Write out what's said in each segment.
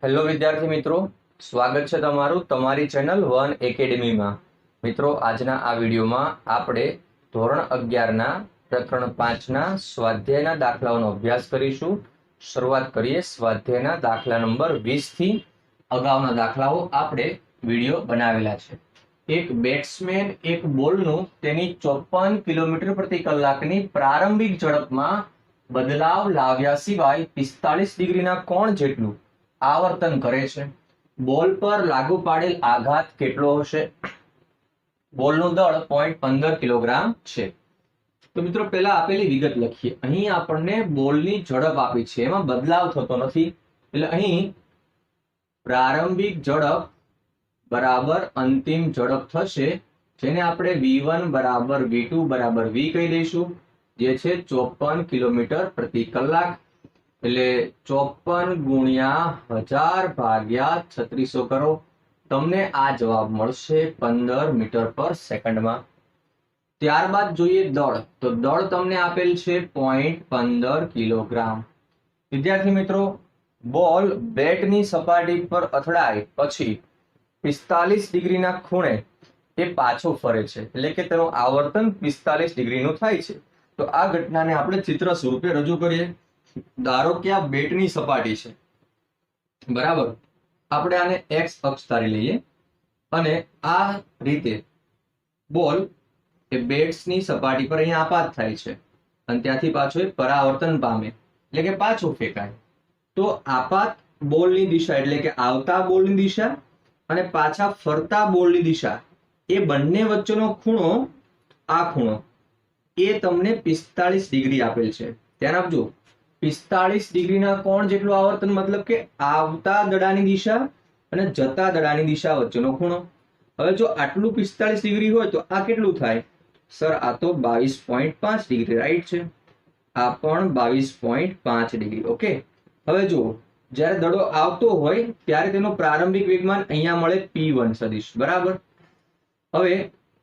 Hello વિદ્યાર્થી મિત્રો, સ્વાગત છે તમારું તમારી ચેનલ વન એકેડેમીમાં. મિત્રો, આજના આ વિડીયોમાં આપણે ધોરણ 11ના પ્રકરણ 5ના સ્વાધ્યાયના દાખલાઓનો અભ્યાસ કરીશું. શરૂઆત કરીએ સ્વાધ્યાયના દાખલા નંબર 20 થી. અગાઉના દાખલાઓ આપણે વિડીયો બનાવેલા છે. એક બેટ્સમેન એક બોલનું તેની 54 કિલોમીટર પ્રતિ કલાકની પ્રારંભિક ઝડપમાં બદલાવ લાવ્યા સિવાય 45 ડિગ્રીના કોણ જેટલું આવર્તન કરે છે. બોલ પર લાગુ પાડેલ આઘાત કેટલો હશે? બોલનું દળ 0.15 કિલોગ્રામ છે. તો મિત્રો, પહેલા આપેલી વિગત લખીએ. અહીં આપણને બોલની ઝડપ આપી છે, એમાં બદલાવ થતો નથી. એટલે અહીં પ્રારંભિક ઝડપ બરાબર અંતિમ ઝડપ થશે, જેને આપણે v1 બરાબર v2 બરાબર v કહી દઈશું, જે છે 54 કિલોમીટર પ્રતિ કલાક. એટલે 54 ગુણ્યા 1000 ભાગ્યા 3600 કરો, તમને આ જવાબ મળશે 15 મીટર પર સેકન્ડમાં. ત્યારબાદ જોઈએ દળ. તો દળ તમને આપેલ છે 0.15 કિલોગ્રામ. વિદ્યાર્થી મિત્રો, બોલ બેટની સપાટી પર અથડાય પછી 45 ડિગ્રીના ખૂણે એ પાછો ફરે છે, એટલે કે તેનું આવર્તન 45 ડિગ્રીનું થાય છે. તો આ ઘટનાને આપણે ચિત્ર સ્વરૂપે રજૂ કરીએ. ધારો કે આ બેટની સપાટી છે, બરાબર. આપણે આને એક્સ અક્ષ ધારી લઈએ અને આ રીતે બોલ એ બેટ્સની સપાટી પર અહીંયા આપાત થાય છે અને ત્યાંથી પાછો એ પરાવર્તન પામે, એટલે કે પાછો ફેંકાય. તો આપાત બોલની દિશા એટલે કે આવતા બોલની દિશા અને પાછા ફરતા બોલની દિશા, એ બંને વચ્ચેનો ખૂણો, આ ખૂણો એ તમને 45 ડિગ્રી આપેલ છે. ધ્યાન આપજો, 45 ડિગ્રીના કોણ જેટલું આવર્તન, મતલબ કે આવતા દડાની દિશા અને જતા દડાની દિશા વચ્ચેનો ખૂણો. હવે જો આટલું 45 ડિગ્રી હોય તો આ કેટલું થાય? સર, આ તો 22.5 ડિગ્રી, રાઈટ છે. આ પણ 22.5 ડિગ્રી. ઓકે. હવે જુઓ, જ્યારે દડો આવતો હોય ત્યારે તેનો પ્રારંભિક વેગમાન અહીંયા મળે p1 સદિશ, બરાબર. હવે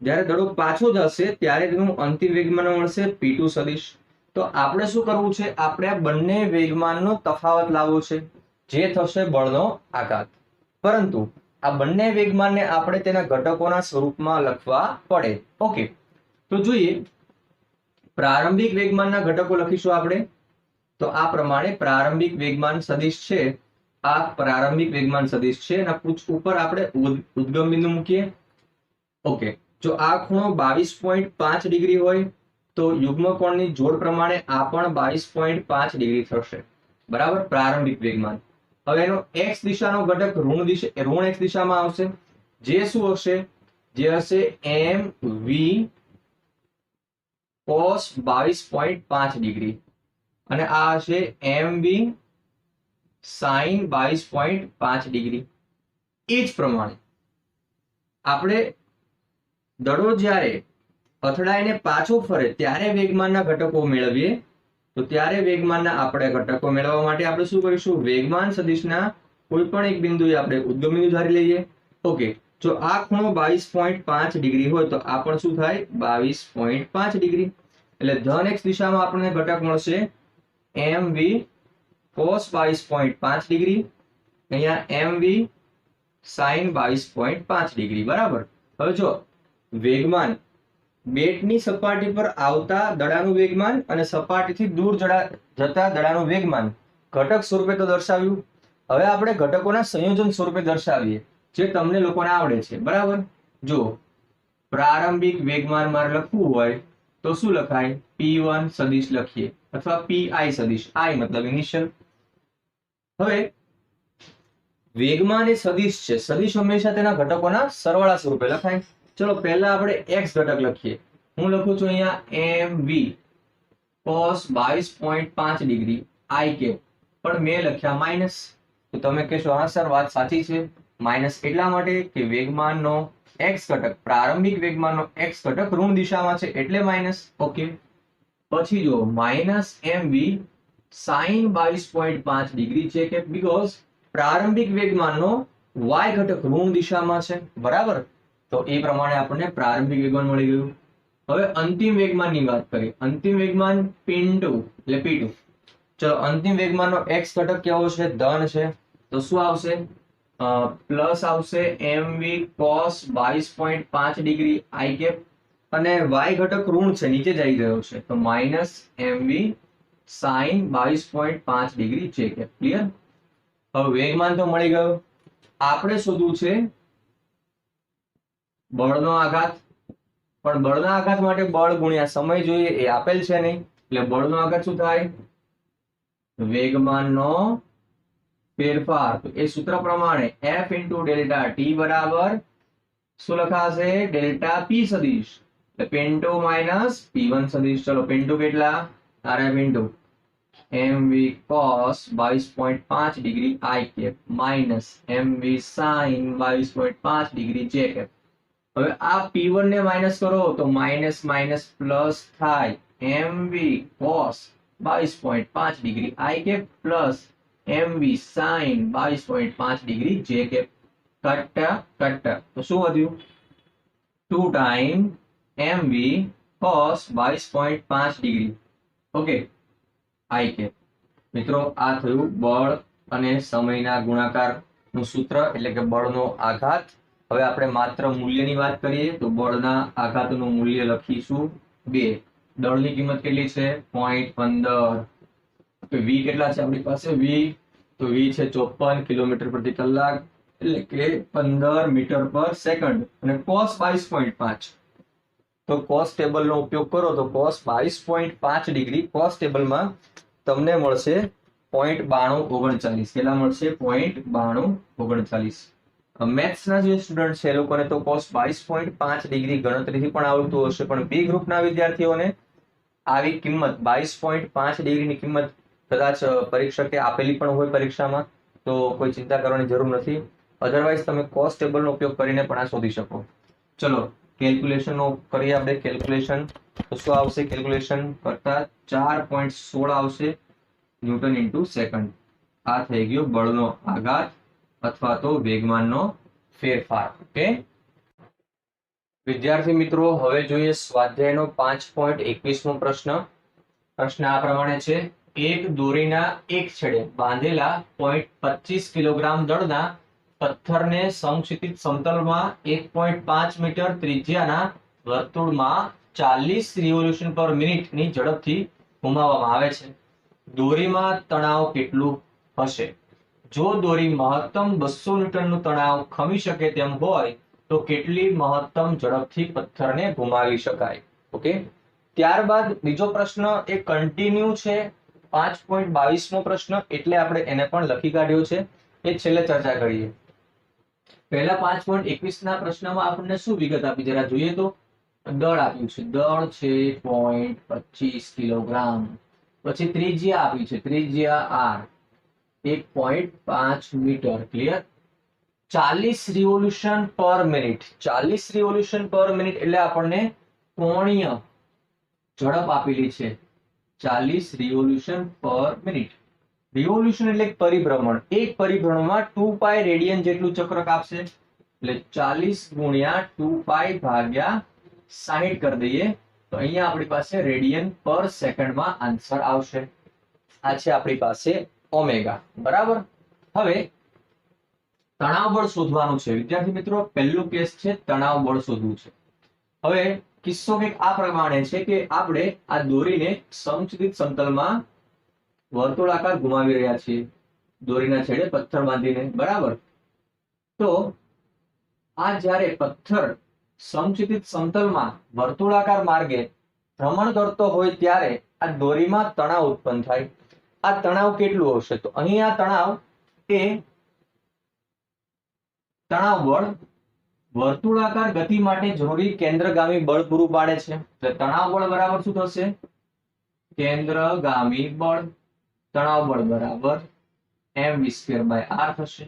જ્યારે દડો પાછો જશે ત્યારે તેનું અંતિમ વેગમાન મળશે p2 સદિશ. તો આપણે શું કરવું છે? આપણે આ બંને વેગમાનનો તફાવત લાવવો છે, જે થશે બળનો આઘાત. પરંતુ આ બંને વેગમાનને આપણે તેના ઘટકોના સ્વરૂપમાં લખવા પડે. ઓકે, તો જોઈએ. પ્રારંભિક વેગમાનના ઘટકો લખીશું આપણે. તો આ પ્રમાણે પ્રારંભિક વેગમાન સદિશ છે, આ પ્રારંભિક વેગમાન સદિશ છે, અને ઉપર આપણે ઉદ્ગમ બિંદુ મૂકીએ. ઓકે, જો આ ખૂણો 22.5 ડિગ્રી હોય તો યુગ્મ કોણની જોડ પ્રમાણે આ પણ 22.5 ડિગ્રી થશે, બરાબર. પ્રારંભિક વેગમાન. હવે એનો x દિશાનો ઘટક ઋણ x દિશામાં આવશે, જે શું હશે? જે હશે mv cos 22.5 ડિગ્રી, અને આ હશે mv sin 22.5 ડિગ્રી. એ જ પ્રમાણે આપણે દડો જ્યારે અથડાઈને પાછો ફરે ત્યારે વેગમાનના ઘટકો મેળવીએ. તો ત્યારે વેગમાનના આપણે ઘટકો મેળવવા માટે આપણે શું કરીશું? વેગમાન સદિશના કોઈ પણ એક બિંદુએ આપણે ઉદ્ગમ બિંદુ ધારી લઈએ. ઓકે, જો આ ખૂણો 22.5 ડિગ્રી હોય તો આ પણ શું થાય? 22.5 ડિગ્રી. એટલે ધન x દિશામાં આપણને ઘટક મળશે mv cos 22.5 ડિગ્રી, અહીંયા mv sin 22.5 ડિગ્રી, બરાબર. હવે જો વેગમાન, બેટની સપાટી પર આવતા દડાનું વેગમાન અને સપાટીથી દૂર જતા દડાનું વેગમાન ઘટક સ્વરૂપે તો દર્શાવ્યું. હવે આપણે ઘટકોના સંયોજન સ્વરૂપે દર્શાવીએ, જે તમને લોકોને આવડે છે, બરાબર. જો પ્રારંભિક વેગમાન મારે લખવું હોય તો શું લખાય? p1 સદિશ લખીએ, અથવા pi સદિશ, i મતલબ ઇનિશિયલ. હવે વેગમાન એ સદિશ છે, સદિશ હંમેશા તેના ઘટકોના સરવાળા સ્વરૂપે લખાય. ચલો પહેલા આપણે x ઘટક લખીએ. હું લખું છું અહીંયા mv cos 22.5 degree i cap, પણ મેં લખ્યા માઇનસ. તો તમે કહેશો, હા સર, વાત સાચી છે. માઇનસ એટલા માટે કે વેગમાનનો x ઘટક, પ્રારંભિક વેગમાનનો x ઘટક ઋણ દિશામાં છે, એટલે માઇનસ. ઓકે, પછી જો માઇનસ mv sin 22.5 ડિગ્રી છે, કે બીકોઝ પ્રારંભિક વેગમાનનો y ઘટક ઋણ દિશામાં છે, બરાબર. તો એ પ્રમાણે આપણને પ્રારંભિક વેગમાન મળી ગયું. હવે અંતિમ વેગમાનની વાત કરીએ. અંતિમ વેગમાન p2 એટલે p2. ચલો, અંતિમ વેગમાનનો x ઘટક કેવો છે? ધન છે. તો શું આવશે? પ્લસ આવશે mv cos 22.5 degree i cap, અને y ઘટક ઋણ છે, નીચે જઈ ગયો છે, તો minus mv sin 22.5 degree j cap. Clear? હવે વેગમાન તો મળી ગયો. આપણે શોધવું છે બળનો આઘાત, પણ બળના આઘાત માટે બળ ગુણ્યા સમય જોઈએ, એ આપેલ છે નહીં, એટલે બળનો આઘાત શું થાય? વેગમાનનો ફેરફાર. તો એ સૂત્ર પ્રમાણે f ઇન્ટુ ડેલ્ટા ટી બરાબર શું લખાશે? ડેલ્ટા પી સદિશ, એટલે પેન્ટો માઇનસ P1 સદિશ. ચલો પેન્ટો કેટલા? RF into mv cos 22.5 degree i cap minus mv sin 22.5 degree j cap. હવે આ P1 ને માઇનસ કરો તો માઇનસ માઇનસ પ્લસ થાય, mv cos 22.5 degree i cap plus mv sin 22.5 degree j cap. કટ્ટા કટ્ટા, તો શું વધ્યું? 2 time mv cos 22.5 degree, okay, i cap. મિત્રો આ થયું બળ અને સમયના ગુણાકારનું સૂત્ર, એટલે કે બળનો આઘાત. હવે આપણે માત્ર મૂલ્યની વાત કરીએ તો બળના આઘાતનું મૂલ્ય લખીશું 2. દળની કિંમત કેટલી છે? 0.15. v કેટલા છે આપણી પાસે? v તો v છે 54 કિલોમીટર પ્રતિ કલાક, એટલે કે 15 મીટર પર સેકન્ડ. અને cos 22.5, તો cos ટેબલનો ઉપયોગ કરો તો cos 22.5 ડિગ્રી cos ટેબલમાં તમને મળશે 0.9239. કેટલા મળશે? 0.9239. મેથ્સના જે સ્ટુડન્ટ છે એ લોકોને તો cos 22.5 ડિગ્રી ગણતરીથી પણ આવડતું હશે, પણ બી ગ્રુપના વિદ્યાર્થીઓને આવી કિંમત 22.5 ડિગ્રીની કિંમત કદાચ પરીક્ષકે આપેલી પણ હોય પરીક્ષામાં, તો કોઈ ચિંતા કરવાની જરૂર નથી. અધરવાઇઝ તમે cos ટેબલનો ઉપયોગ કરીને પણ આ શોધી શકો. ચલો કેલ્ક્યુલેશનનો કરીએ આપણે. કેલ્ક્યુલેશન તો શું આવશે? કેલ્ક્યુલેશન કરતા 4.16 આવશે ન્યૂટન ઇન્ટુ સેકન્ડ. આ થઈ ગયો બળનો આઘાત અથવા તો વેગમાનનો ફેરફાર. ઓકે વિદ્યાર્થી મિત્રો, હવે જોઈએ સ્વાધ્યાયનો 5.21મો પ્રશ્ન. પ્રશ્ન આ પ્રમાણે છે: એક દોરીના એક છેડે બાંધેલા 0.25 કિલોગ્રામ દળના પથ્થરને સમક્ષિતિજ સમતલમાં 1.5 મીટર ત્રિજ્યાના વર્તુળમાં 40 રિવોલ્યુશન પર મિનિટની ઝડપથી ઘુમાવવામાં આવે છે. દોરીમાં તણાવ કેટલું હશે? જો દોરી મહત્તમ 200 ન્યૂટનનું તણાવ ખમી શકે તેમ હોય તો કેટલી મહત્તમ ઝડપથી પથ્થરને ઘુમાવી શકાય? ઓકે, ત્યારબાદ બીજો પ્રશ્ન એ કન્ટિન્યુ છે, 5.22મો પ્રશ્ન, એટલે આપણે એને પણ લખી કાઢ્યો છે, એ છેલ્લે ચર્ચા કરીએ. પહેલા 5.21ના પ્રશ્નમાં આપણને શું વિગત આપી જરા જોઈએ તો? દળ આપ્યું છે, દળ છે 0.25 કિલોગ્રામ. પછી ત્રિજ્યા આપી છે, ત્રિજ્યા r 1.5 metre. Clear? 40 revolution per minute. 40 revolution per minute એટલે આપણને કોણીય ઝડપ આપેલી છે, 40 રિવોલ્યુશન પર મિનિટ. રિવોલ્યુશન એટલે પરિભ્રમણ. એક પરિભ્રમણમાં 2π રેડિયન જેટલું ચક્ર કાપશે, એટલે 40 ગુણ્યા 2π ભાગ્યા 60 કરી દઈએ તો અહીંયા આપણી પાસે રેડિયન પર સેકન્ડમાં આન્સર આવશે. આ છે આપણી પાસે ઓમેગા. બરાબર? હવે તણાવ બળ શોધવાનું છે વિદ્યાર્થી મિત્રો. પહેલું કેસ છે તણાવ બળ શોધવું છે. હવે કિસ્સો કંઈક આ પ્રમાણે છે કે આપણે આ દોરીને સમક્ષિતિજ સમતલમાં વર્તુળાકાર ઘુમાવી રહ્યા છીએ, દોરીના છેડે પથ્થર બાંધીને. બરાબર? તો આ જ્યારે પથ્થર સમક્ષિતિજ સમતલમાં વર્તુળાકાર માર્ગે ભ્રમણ કરતો હોય ત્યારે આ દોરીમાં તણાવ ઉત્પન્ન થાય. આ તણાવ કેટલું હશે? તો અહીં આ તણાવ એ તણાવ બળ વર્તુળાકાર ગતિ માટે જરૂરી કેન્દ્રગામી બળ પૂરું પાડે છે. તો તણાવ બળ બરાબર શું થશે? કેન્દ્રગામી બળ. તણાવ બળ બરાબર mv²/r થશે.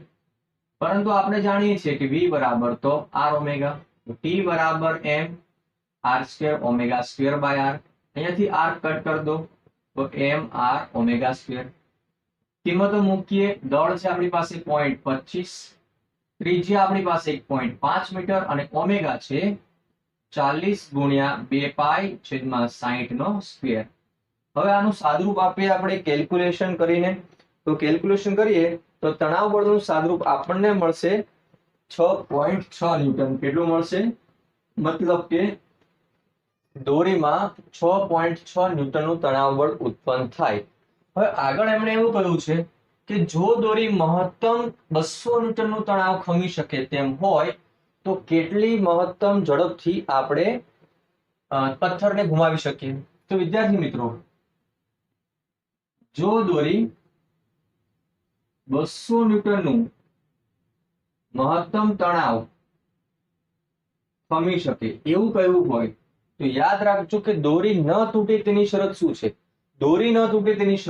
પરંતુ આપણે જાણીએ છીએ કે v બરાબર તો r ઓમેગા, t બરાબર m r² ઓમેગા²/r. અહીંયાથી r કટ કરી દો તો m r ઓમેગા². કિંમતો મૂકીએ. દળ છે આપણી પાસે 0.25, ત્રિજ્યા આપણી પાસે 1.5 મીટર અને ઓમેગા છે 40 ગુણ્યા 2π/60². હવે આનું સાદુરૂપ આપીએ આપણે કેલ્ક્યુલેશન કરીને. તો કેલ્ક્યુલેશન કરીએ તો તણાવ બળનું સાદરૂપ આપણને મળશે 6.6 ન્યૂટન. કેટલું મળશે? મતલબ કે દોરીમાં 6.6 ન્યૂટનનું તણાવ બળ ઉત્પન્ન થાય. હવે આગળ એમણે એવું કહ્યું છે કે જો દોરી મહત્તમ 200 ન્યૂટનનું તણાવ ખમી શકે તેમ હોય તો કેટલી મહત્તમ ઝડપથી આપણે પથ્થરને ઘુમાવી શકીએ? તો વિદ્યાર્થી મિત્રો, જો દોરી 200 ન્યૂટનનું મહત્તમ તણાવ ખમી શકે એવું કહ્યું હોય તો યાદ રાખજો કે દોરી ન તૂટે તેની શરત શું છે? દોરી ન તૂટે તેની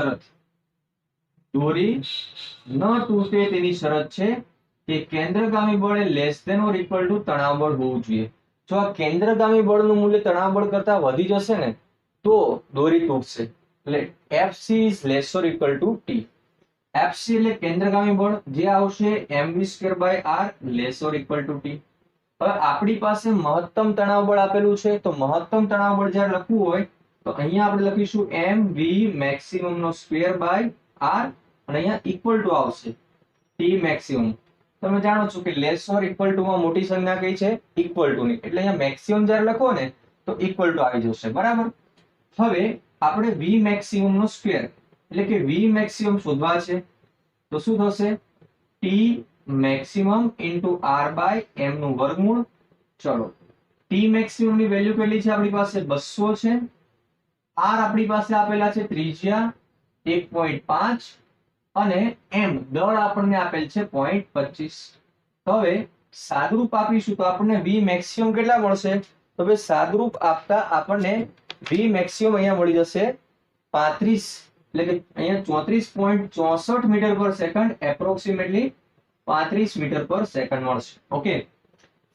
શરત છે કે કેન્દ્રગામી બળ એ less than or equal to તણાવ બળ હોવું જોઈએ. જો આ કેન્દ્રગામી બળનું મૂલ્ય તણાવ બળ કરતા વધી જશે ને તો દોરી તૂટશે. એટલે Fc is less or equal to T. Fc એટલે કેન્દ્રગામી બળ, જે આવશે mv²/r less or equal to T. હવે આપણી પાસે મહત્તમ તણાવ બળ આપેલું છે, તો મહત્તમ તણાવ બળ જ્યારે લખવું હોય તો અહીંયા આપણે લખીશું mv maximum નો સ્ક્વેર/r અને અહીંયા ઇક્વલ ટુ આવશે T maximum. તમે જાણો છો કે લેસ ઓર ઇક્વલ ટુ માં મોટી સંજ્ઞા કઈ છે? ઇક્વલ ટુ ની. એટલે અહીંયા મેક્સિમમ જ્યારે લખો ને તો ઇક્વલ ટુ આવી જશે. બરાબર. હવે આપણે v maximum નો સ્ક્વેર એટલે કે v maximum શોધવા છે તો શું થશે? T maximum into r/m નું વર્ગમૂળ. ચલો, T maximum ની વેલ્યુ કેટલી છે? આપણી પાસે 200 છે. r આપણી પાસે આપેલા છે ત્રિજ્યા 1.5 અને m દળ આપણને આપેલ છે 0.25. હવે સાદરૂપ આપીશું તો આપણને v maximum કેટલા મળશે? તો ભાઈ સાદરૂપ આપતા આપણને v maximum અહીંયા મળી જશે 35, એટલે કે અહીંયા 34.64 મીટર પર સેકન્ડ, એપ્રોક્સિમેટલી 35 મીટર પર સેકન્ડ મળશે. ઓકે,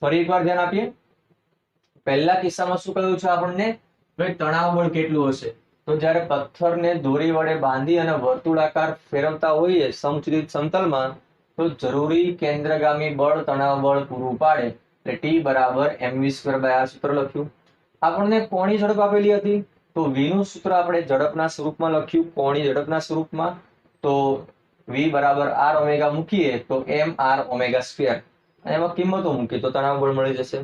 ફરી એકવાર ધ્યાન આપીએ. પહેલા કિસ્સામાં શું કહ્યું છે આપણને? ભાઈ તણાવ બળ કેટલું હશે? તો જ્યારે પથ્થરને દોરી વડે બાંધી અને વર્તુળાકાર ફેરવતા હોઈએ સમચિત સમતલમાં તો જરૂરી કેન્દ્રગામી બળ તણાવ બળ પૂરું પાડે. એટલે T બરાબર mv²/r સૂત્ર લખ્યું. આપણને કોણી ઝડપ આપેલી હતી તો v નું સૂત્ર આપણે ઝડપના સ્વરૂપમાં લખ્યું, કોણી ઝડપના સ્વરૂપમાં. તો v બરાબર r ઓમેગા મૂકીએ તો mr ઓમેગા સ્ક્વેર, અને એમાં કિંમતો મૂકીએ તો તણાવ બળ મળી જશે.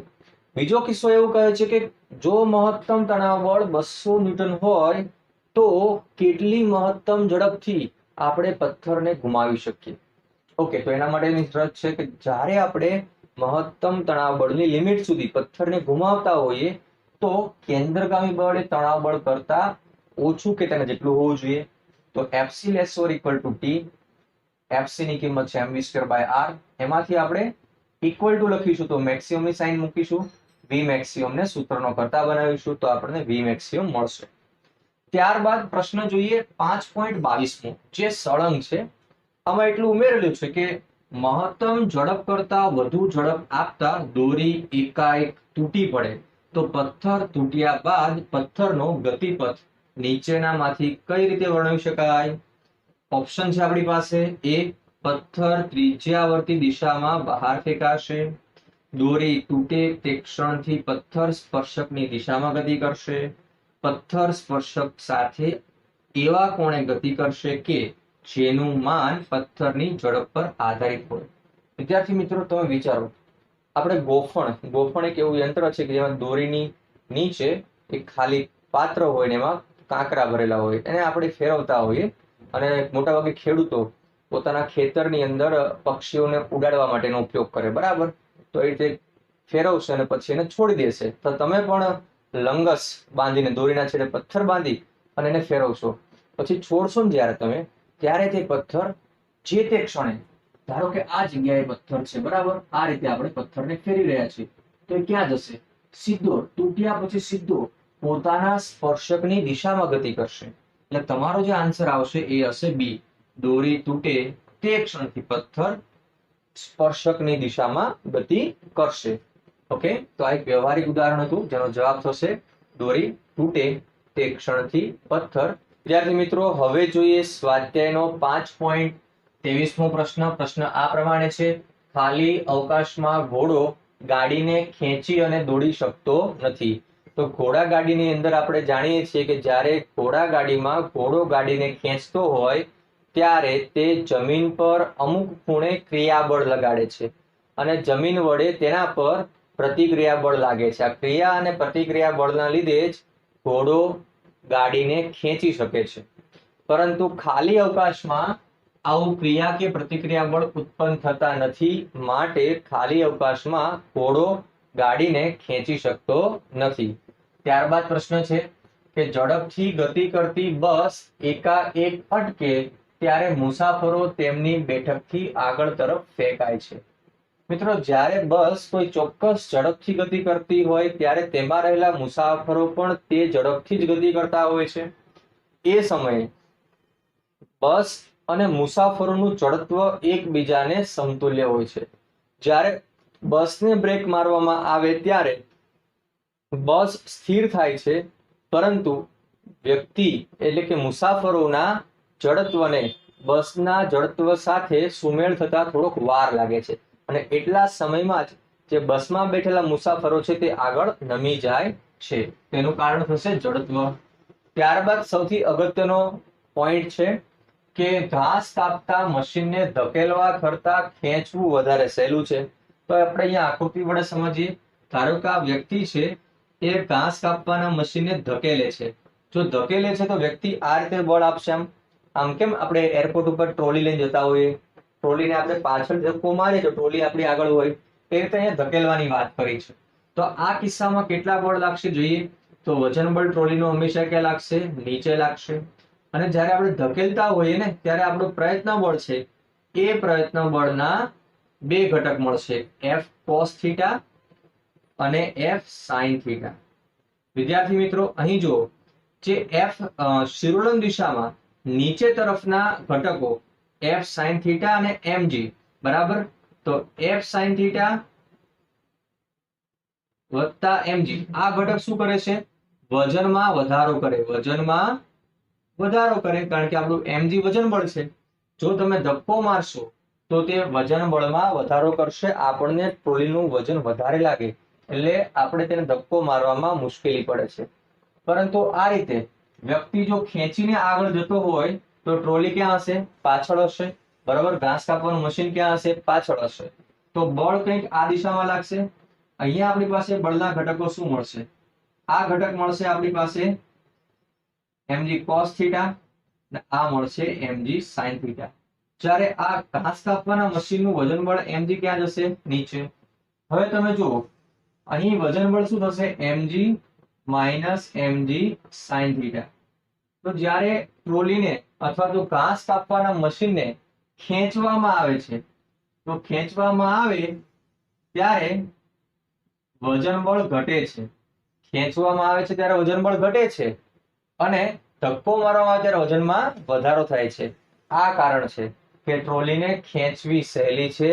બીજો કિસ્સો એવું કહે છે કે જો મહત્તમ તણાવ બળ 200 ન્યૂટન હોય તો કેટલી મહત્તમ ઝડપથી આપણે પથ્થરને ઘુમાવી શકીએ? ઓકે, તો એના માટેની શરત છે કે જ્યારે આપણે મહત્તમ તણાવ બળની લિમિટ સુધી પથ્થરને ઘુમાવતા હોઈએ તો કેન્દ્રગામી બળ એ તણાવ બળ કરતા ઓછું કે તેના જેટલું હોવું જોઈએ. તો Fc less or equal to T. Fc ની કિંમત છે mv²/r. એમાંથી આપણે ઇક્વલ ટુ લખીશું તો મેક્સિમમ ની સાઇન મૂકીશું, v maximum ને સૂત્રનો કરતા બનાવીશું તો આપણને v maximum મળશે. ત્યારબાદ પ્રશ્ન જોઈએ 5.22 જે સળંગ છે. આમાં એટલું ઉમેરેલું છે કે મહત્તમ ઝડપ કરતા વધુ ઝડપ આપતા દોરી એકાએક તૂટી પડે તો પથ્થર તૂટ્યા બાદ પથ્થરનો ગતિપથ નીચેનામાંથી કઈ રીતે વર્ણવી શકાય? ઓપ્શન છે આપણી પાસે. એ, પથ્થર ત્રિજ્યાવર્તી દિશામાં બહાર ફેંકાશે. દોરી તૂટે તે ક્ષણથી પથ્થર સ્પર્શકની દિશામાં ગતિ કરશે. પથ્થર સ્પર્શક સાથે એવા કોણે ગતિ કરશે કે જેનું માન પથ્થરની ઝડપ પર આધારિત હોય. વિદ્યાર્થી મિત્રો, તમે વિચારો, આપણે ગોફણ એક એવું યંત્ર છે કે જેમાં દોરીની નીચે એક ખાલી પાત્ર હોય ને એમાં કાંકરા ભરેલા હોય, એને આપણે ફેરવતા હોઈએ અને મોટાભાગે ખેડૂતો પોતાના ખેતરની અંદર પક્ષીઓને ઉડાડવા માટેનો ઉપયોગ કરે. બરાબર. તો એ રીતે ફેરવશે અને પછી એને છોડી દેશે. તો તમે પણ લંગસ બાંધીને દોરીના છેડે પથ્થર બાંધી અને એને ફેરવશો, પછી છોડશો ને જ્યારે તમે, ત્યારે તે પથ્થર જે તે ક્ષણે, ધારો કે આ જગ્યાએ પથ્થર છે, બરાબર, આ રીતે આપણે પથ્થરને ફેરી રહ્યા છીએ તો એ ક્યાં જશે? સીધો, તૂટ્યા પછી સીધો પોતાના સ્પર્શકની દિશામાં ગતિ કરશે. એટલે તમારો જે આન્સર આવશે એ હશે બી. દોરી તૂટે તે ક્ષણથી પથ્થર સ્પર્શકની દિશામાં ગતિ કરશે. ઓકે, તો આ એક વ્યવહારિક ઉદાહરણ હતું જેનો જવાબ થશે દોરી તૂટે તે ક્ષણથી પથ્થર. વિદ્યાર્થી મિત્રો, હવે જોઈએ સ્વાધ્યાયનો 5.23મો પ્રશ્ન. પ્રશ્ન આ પ્રમાણે છે: ખાલી અવકાશમાં ઘોડો ગાડીને ખેંચી અને દોડી શકતો નથી. તો ઘોડા ગાડીની અંદર આપણે જાણીએ છીએ કે જ્યારે ઘોડો ગાડીને ખેંચતો હોય ત્યારે તે જમીન પર અમુક ખૂણે ક્રિયાબળ લગાડે છે અને જમીન વડે તેના પર પ્રતિક્રિયા બળ લાગે છે. આ ક્રિયા અને પ્રતિક્રિયા બળના લીધે જ ઘોડો ગાડીને ખેંચી શકે છે. પરંતુ ખાલી અવકાશમાં આવું ક્રિયા કે પ્રતિક્રિયા બળ ઉત્પન્ન થતા નથી, માટે ખાલી અવકાશમાં ઘોડો ગાડીને ખેંચી શકતો નથી. ત્યારબાદ પ્રશ્ન છે કે ઝડપથી ગતિ કરતી બસ એકાએક અટકે ત્યારે મુસાફરો તેમની બેઠકથી આગળ તરફ ફેંકાય છે. મિત્રો, જ્યારે બસ કોઈ ચોક્કસ ઝડપથી ગતિ કરતી હોય ત્યારે તેમાં રહેલા મુસાફરો પણ તે ઝડપથી જ ગતિ કરતા હોય છે. એ સમયે બસ અને મુસાફરોનું જડત્વ એકબીજાને સમતુલ્ય હોય છે. જ્યારે બસને બ્રેક મારવામાં આવે ત્યારે બસ સ્થિર થાય છે, પરંતુ વ્યક્તિ એટલે કે મુસાફરોના જડત્વને બસના જડત્વ સાથે સુમેળ થતા થોડોક વાર લાગે છે અને એટલા સમયમાં જ જે બસમાં બેઠેલા મુસાફરો છે તે આગળ નમી જાય છે. તેનું કારણ થશે જડત્વ. ત્યારબાદ સૌથી અગત્યનો પોઈન્ટ છે કે ઘાસ કાપતા મશીનને ધકેલવા કરતા ખેંચવું વધારે સહેલું છે. તો આપણે અહીંયા આકૃતિ વડે સમજીએ. ધારો કે આ વ્યક્તિ છે એ ઘાસ કાપવાના મશીનને ધકેલે છે. જો ધકેલે છે તો વ્યક્તિ આ રીતે બળ આપશે. આમ કેમ આપણે એરપોર્ટ ઉપર ટ્રોલી લઈને જતા હોઈએ, ટ્રોલીને આપણે પાછળ ધક્કો મારીએ તો ટ્રોલી આપણી આગળ હોય, એ રીતે અહીંયા ધકેલવાની વાત કરી છે. તો આ કિસ્સામાં કેટલા બળ લાગશે જોઈએ તો વજન બળ ટ્રોલીનો હંમેશા ક્યાં લાગશે? નીચે લાગશે. અને જ્યારે આપણે ધકેલતા હોઈએ ને ત્યારે આપણું પ્રયત્ન બળ છે એ પ્રયત્ન બળના બે ઘટક મળશે, F cos થીટા અને F sin થીટા. વિદ્યાર્થી મિત્રો, અહીં જુઓ, જે F શિરોડન દિશામાં નીચે તરફના ઘટકો F sin થીટા અને mg બરાબર. તો F sin થીટા વત્તા mg આ ઘટક શું કરે છે? વજનમાં વધારો કરે. વજનમાં વધારો કરે કારણ કે આપણું mg વજન બળ છે. જો તમે ધક્કો મારશો તો તે વજન બળમાં વધારો કરશે. આપણને ટ્રોલીનું વજન વધારે લાગે એટલે આપણે તેને ધક્કો મારવામાં મુશ્કેલી પડે છે. પરંતુ આ રીતે વ્યક્તિ જો ખેંચીને આગળ જતો હોય તો ટ્રોલી ક્યાં હશે? પાછળ હશે. બરાબર. ઘાસ કાપવાનું મશીન ક્યાં હશે? પાછળ હશે. તો બળ કંઈક આ દિશામાં લાગશે. અહીંયા આપણી પાસે બળના ઘટકો શું મળશે? આ ઘટક મળશે આપણી પાસે mg cos થીટા અને આ મળશે mg sin થીટા. જ્યારે આ ઘાસ કાપવાના મશીનનું વજન બળ mg ક્યાં જશે? નીચે. હવે તમે જુઓ, અહીં વજન બળ શું થશે? mg minus mg sin theta. તો જ્યારે ટ્રોલીને અથવા તો ઘાસ કાપવાના મશીનને ખેંચવામાં આવે છે તો ખેંચવામાં આવે ત્યારે વજન બળ ઘટે છે. ખેંચવામાં આવે છે ત્યારે વજન બળ ઘટે છે અને ધક્કો મારવામાં આવે ત્યારે વજનમાં વધારો થાય છે. આ કારણ છે કે ટ્રોલીને ખેંચવી સહેલી છે,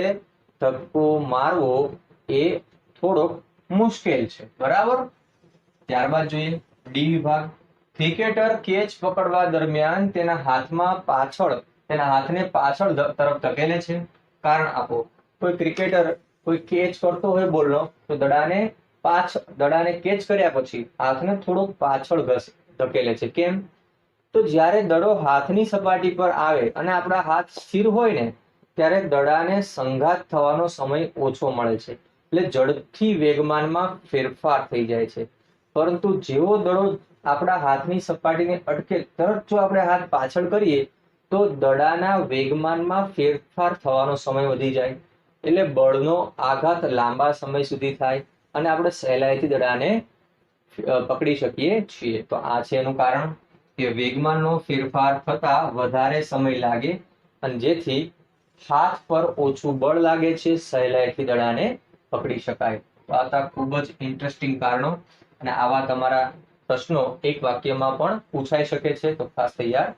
ધક્કો મારવો એ થોડોક મુશ્કેલ છે. બરાબર. ત્યારબાદ જોઈએ ડી વિભાગ. ક્રિકેટર કેચ પકડવા દરમિયાન તેના હાથને પાછળ તરફ ધકેલે છે. કારણ આપો. કોઈ ક્રિકેટર કોઈ કેચ કરતો હોય બોલનો તો દડાને કેચ કર્યા પછી હાથને થોડોક પાછળ ધકેલે છે. કેમ? તો જ્યારે દડો હાથની સપાટી પર આવે અને આપણા હાથ સ્થિર હોય ને ત્યારે દડાને સંઘાત થવાનો સમય ઓછો મળે છે, એટલે ઝડપથી વેગમાનમાં ફેરફાર થઈ જાય છે. પરંતુ જેવો દડો આપણા હાથની સપાટીને અટકે તરત જો આપણે હાથ પાછળ કરીએ તો દડાના વેગમાનમાં ફેરફાર થવાનો સમય વધી જાય, એટલે બળનો આઘાત લાંબા સમય સુધી થાય અને આપણે સહેલાઈથી દડાને પકડી શકીએ છીએ. તો આ છે એનું કારણ કે વેગમાનનો ફેરફાર થતા વધારે સમય લાગે અને જેથી હાથ પર ઓછું બળ લાગે છે, સહેલાઈથી દડાને પકડી શકાય. તો આ હતા ખૂબ જ ઇન્ટરેસ્ટિંગ કારણો અને આવા તમારા પ્રશ્નો એક વાક્યમાં પણ પૂછાઈ શકે છે. તો ખાસ તૈયાર